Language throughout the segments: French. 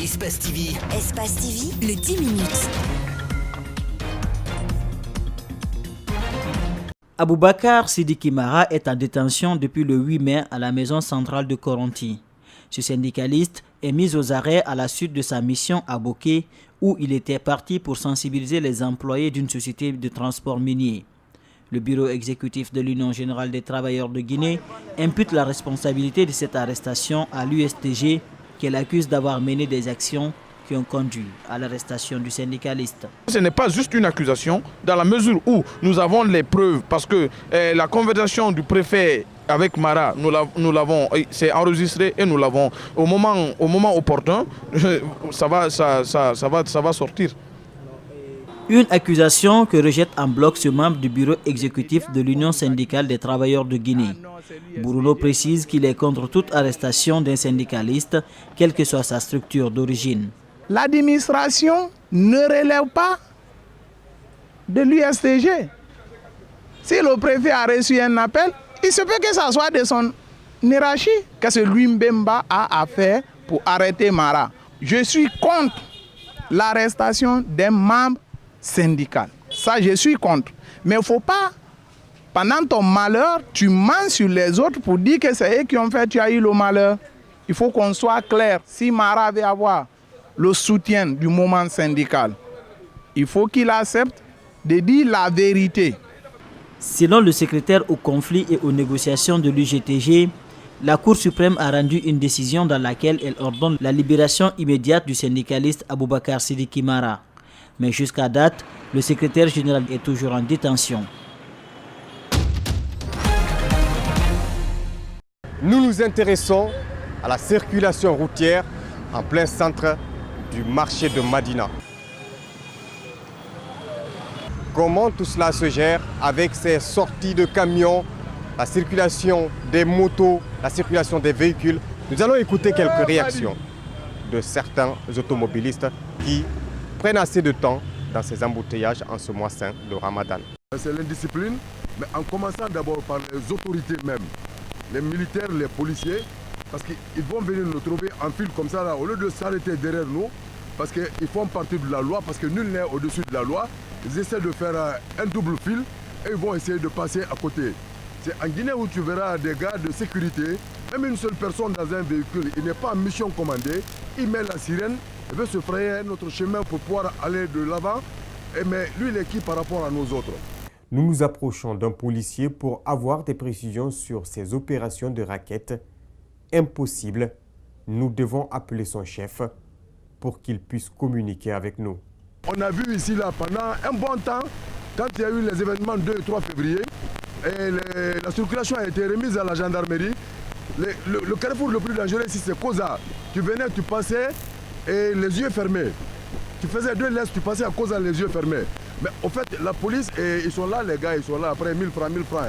Espace TV. Espace TV, le 10 minutes. Aboubakar Sidiki Mara est en détention depuis le 8 mai à la maison centrale de Koronti. Ce syndicaliste est mis aux arrêts à la suite de sa mission à Boké, où il était parti pour sensibiliser les employés d'une société de transport minier. Le bureau exécutif de l'Union générale des travailleurs de Guinée impute la responsabilité de cette arrestation à l'USTG, qu'elle accuse d'avoir mené des actions qui ont conduit à l'arrestation du syndicaliste. Ce n'est pas juste une accusation, dans la mesure où nous avons les preuves, parce que la conversation du préfet avec Mara, nous l'avons, c'est enregistré et nous l'avons au moment opportun, ça va sortir. Une accusation que rejette en bloc ce membre du bureau exécutif de l'Union syndicale des travailleurs de Guinée. Bruno précise qu'il est contre toute arrestation d'un syndicaliste, quelle que soit sa structure d'origine. L'administration ne relève pas de l'USTG. Si le préfet a reçu un appel, il se peut que ça soit de son hiérarchie. Qu'est-ce que lui Mbemba a à faire pour arrêter Mara? Je suis contre l'arrestation d'un membre syndical. Ça, je suis contre. Mais il ne faut pas, pendant ton malheur, tu mens sur les autres pour dire que c'est eux qui ont fait, tu as eu le malheur. Il faut qu'on soit clair. Si Mara veut avoir le soutien du mouvement syndical, il faut qu'il accepte de dire la vérité. Selon le secrétaire au conflit et aux négociations de l'UGTG, la Cour suprême a rendu une décision dans laquelle elle ordonne la libération immédiate du syndicaliste Aboubakar Sidiki Mara. Mais jusqu'à date, le secrétaire général est toujours en détention. Nous nous intéressons à la circulation routière en plein centre du marché de Madina. Comment tout cela se gère avec ces sorties de camions, la circulation des motos, la circulation des véhicules? Nous allons écouter quelques réactions de certains automobilistes qui prennent assez de temps dans ces embouteillages en ce mois saint de Ramadan. C'est l'indiscipline, mais en commençant d'abord par les autorités même, les militaires, les policiers, parce qu'ils vont venir nous trouver en file comme ça, là, au lieu de s'arrêter derrière nous, parce qu'ils font partie de la loi, parce que nul n'est au-dessus de la loi. Ils essaient de faire un double fil et ils vont essayer de passer à côté. C'est en Guinée où tu verras des gars de sécurité, même une seule personne dans un véhicule, il n'est pas en mission commandée, il met la sirène, il veut se frayer notre chemin pour pouvoir aller de l'avant, mais lui il est qui par rapport à nous autres? Nous nous approchons d'un policier pour avoir des précisions sur ces opérations de raquettes. Impossible, nous devons appeler son chef pour qu'il puisse communiquer avec nous. On a vu ici là pendant un bon temps, quand il y a eu les événements 2 et 3 février, et la circulation a été remise à la gendarmerie. Le carrefour le plus dangereux ici c'est Koza. Tu venais, tu passais et les yeux fermés. Tu faisais 2 laisses, tu passais à Koza les yeux fermés. Mais au fait, la police, ils sont là les gars, ils sont là après 1000 francs, 1000 francs.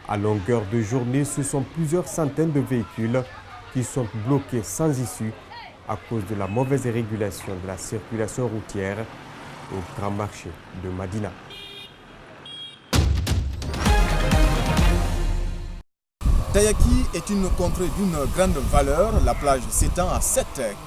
À longueur de journée, ce sont plusieurs centaines de véhicules qui sont bloqués sans issue à cause de la mauvaise régulation de la circulation routière au grand marché de Madina. Tayaki est une contrée d'une grande valeur. La plage s'étend à 7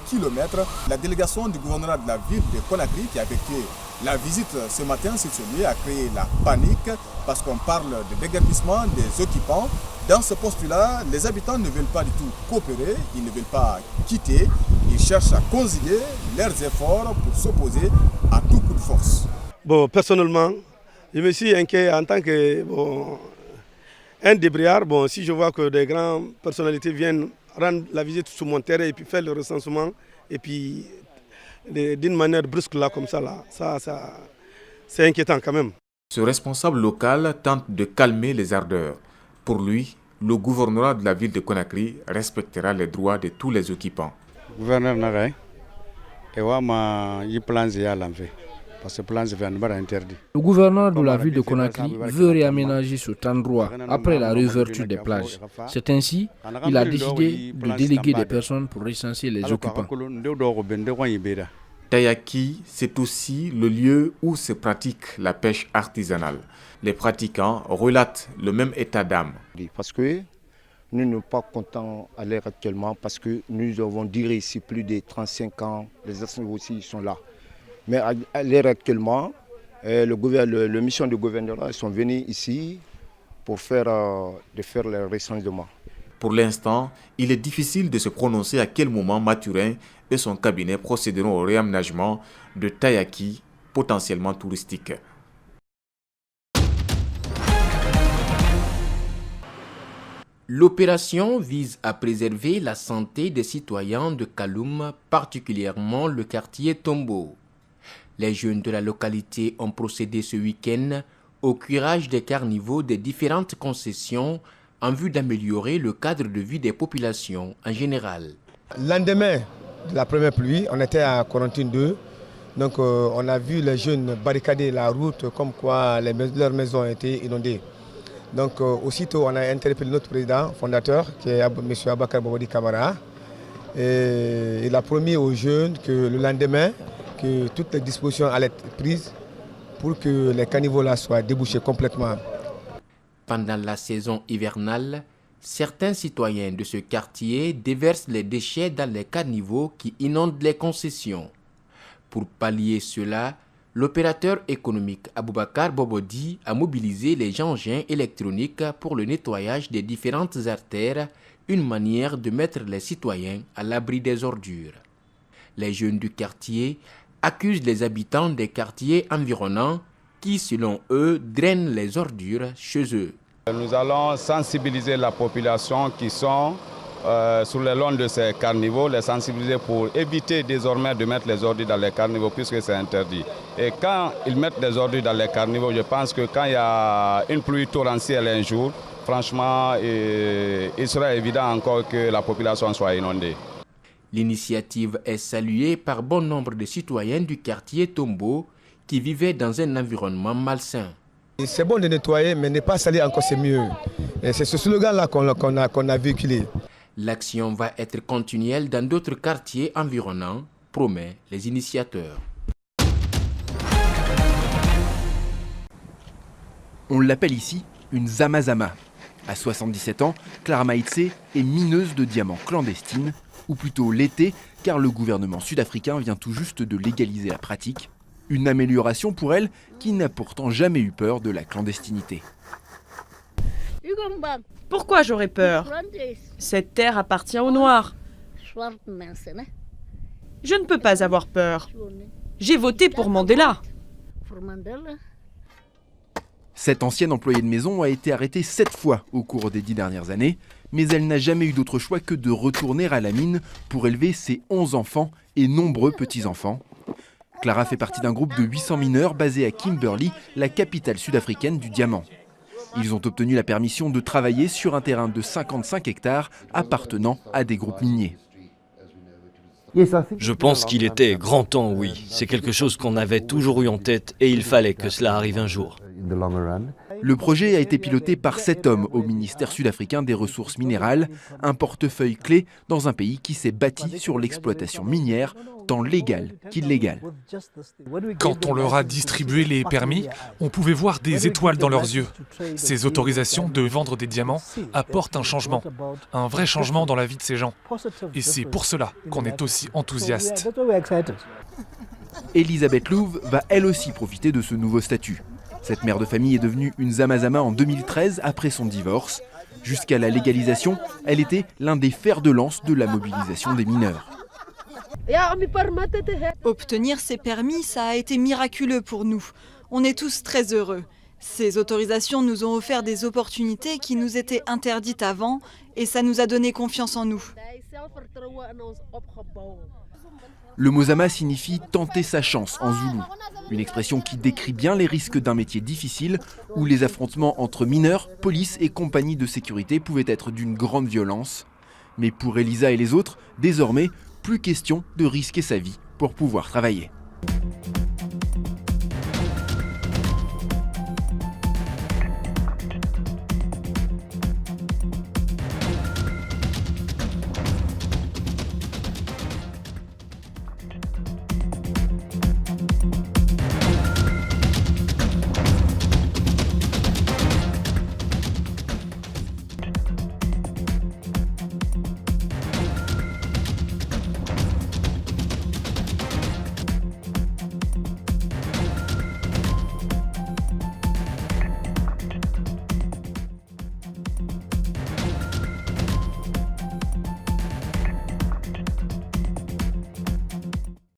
km. La délégation du gouvernement de la ville de Conakry qui a effectué la visite ce matin sur ce lieu a créé la panique parce qu'on parle de déguerpissement des occupants. Dans ce postulat, les habitants ne veulent pas du tout coopérer, ils ne veulent pas quitter. Ils cherchent à conjuguer leurs efforts pour s'opposer à tout coup de force. Bon, personnellement, je me suis inquiet en tant que un débrouillard. Bon, si je vois que des grandes personnalités viennent rendre la visite sur mon terrain et puis faire le recensement, et puis d'une manière brusque là, comme ça, là, ça c'est inquiétant quand même. Ce responsable local tente de calmer les ardeurs. Pour lui, le gouvernorat de la ville de Conakry respectera les droits de tous les occupants. Gouverneur Nagay, parce que plan interdit. Le gouverneur de la ville de Conakry veut réaménager cet endroit après la réouverture des plages. C'est ainsi qu'il a décidé de déléguer des personnes pour recenser les occupants. Tayaki, c'est aussi le lieu où se pratique la pêche artisanale. Les pratiquants relatent le même état d'âme. Parce que nous ne sommes pas contents à l'heure actuellement parce que nous avons duré ici plus de 35 ans, les actions aussi sont là. Mais à l'heure actuellement, les missions du gouvernement sont venus ici pour faire les recensements. Pour l'instant, il est difficile de se prononcer à quel moment Mathurin et son cabinet procéderont au réaménagement de Tayaki, potentiellement touristique. L'opération vise à préserver la santé des citoyens de Kaloum, particulièrement le quartier Tombo. Les jeunes de la localité ont procédé ce week-end au curage des caniveaux des différentes concessions en vue d'améliorer le cadre de vie des populations en général. Le lendemain de la première pluie, on était à Quarantine 2. Donc on a vu les jeunes barricader la route comme quoi leurs maisons ont été inondées. Donc aussitôt on a interpellé notre président fondateur qui est M. Abakar Bobodi Kamara. Et il a promis aux jeunes que le lendemain, que toutes les dispositions allaient être prises pour que les caniveaux là soient débouchés complètement. Pendant la saison hivernale, certains citoyens de ce quartier déversent les déchets dans les caniveaux qui inondent les concessions. Pour pallier cela, l'opérateur économique Aboubakar Bobodi a mobilisé les engins électroniques pour le nettoyage des différentes artères, une manière de mettre les citoyens à l'abri des ordures. Les jeunes du quartier accusent les habitants des quartiers environnants qui, selon eux, drainent les ordures chez eux. Nous allons sensibiliser la population qui sont sur le long de ces caniveaux, les sensibiliser pour éviter désormais de mettre les ordures dans les caniveaux puisque c'est interdit. Et quand ils mettent des ordures dans les caniveaux, je pense que quand il y a une pluie torrentielle un jour, franchement, il sera évident encore que la population soit inondée. L'initiative est saluée par bon nombre de citoyens du quartier Tombo qui vivaient dans un environnement malsain. C'est bon de nettoyer, mais ne pas salir encore, c'est mieux. Et c'est ce slogan-là qu'on a véhiculé. L'action va être continuelle dans d'autres quartiers environnants, promet les initiateurs. On l'appelle ici une Zamazama. À 77 ans, Clara Maïtse est mineuse de diamants clandestines, ou plutôt l'été, car le gouvernement sud-africain vient tout juste de légaliser la pratique. Une amélioration pour elle qui n'a pourtant jamais eu peur de la clandestinité. Pourquoi j'aurais peur? Cette terre appartient aux Noirs. Je ne peux pas avoir peur. J'ai voté pour Mandela. Cette ancienne employée de maison a été arrêtée 7 fois au cours des 10 dernières années, mais elle n'a jamais eu d'autre choix que de retourner à la mine pour élever ses 11 enfants et nombreux petits-enfants. Clara fait partie d'un groupe de 800 mineurs basé à Kimberley, la capitale sud-africaine du diamant. Ils ont obtenu la permission de travailler sur un terrain de 55 hectares appartenant à des groupes miniers. Je pense qu'il était grand temps, oui. C'est quelque chose qu'on avait toujours eu en tête et il fallait que cela arrive un jour. Le projet a été piloté par 7 hommes au ministère sud-africain des ressources minérales, un portefeuille clé dans un pays qui s'est bâti sur l'exploitation minière, tant légale qu'illégale. Quand on leur a distribué les permis, on pouvait voir des étoiles dans leurs yeux. Ces autorisations de vendre des diamants apportent un changement, un vrai changement dans la vie de ces gens. Et c'est pour cela qu'on est aussi enthousiaste. Elisabeth Louve va elle aussi profiter de ce nouveau statut. Cette mère de famille est devenue une Zamazama en 2013 après son divorce. Jusqu'à la légalisation, elle était l'un des fers de lance de la mobilisation des mineurs. Obtenir ces permis, ça a été miraculeux pour nous. On est tous très heureux. Ces autorisations nous ont offert des opportunités qui nous étaient interdites avant et ça nous a donné confiance en nous. Le mot Zama signifie « tenter sa chance » en zoulou. Une expression qui décrit bien les risques d'un métier difficile où les affrontements entre mineurs, police et compagnies de sécurité pouvaient être d'une grande violence. Mais pour Elisa et les autres, désormais, plus question de risquer sa vie pour pouvoir travailler.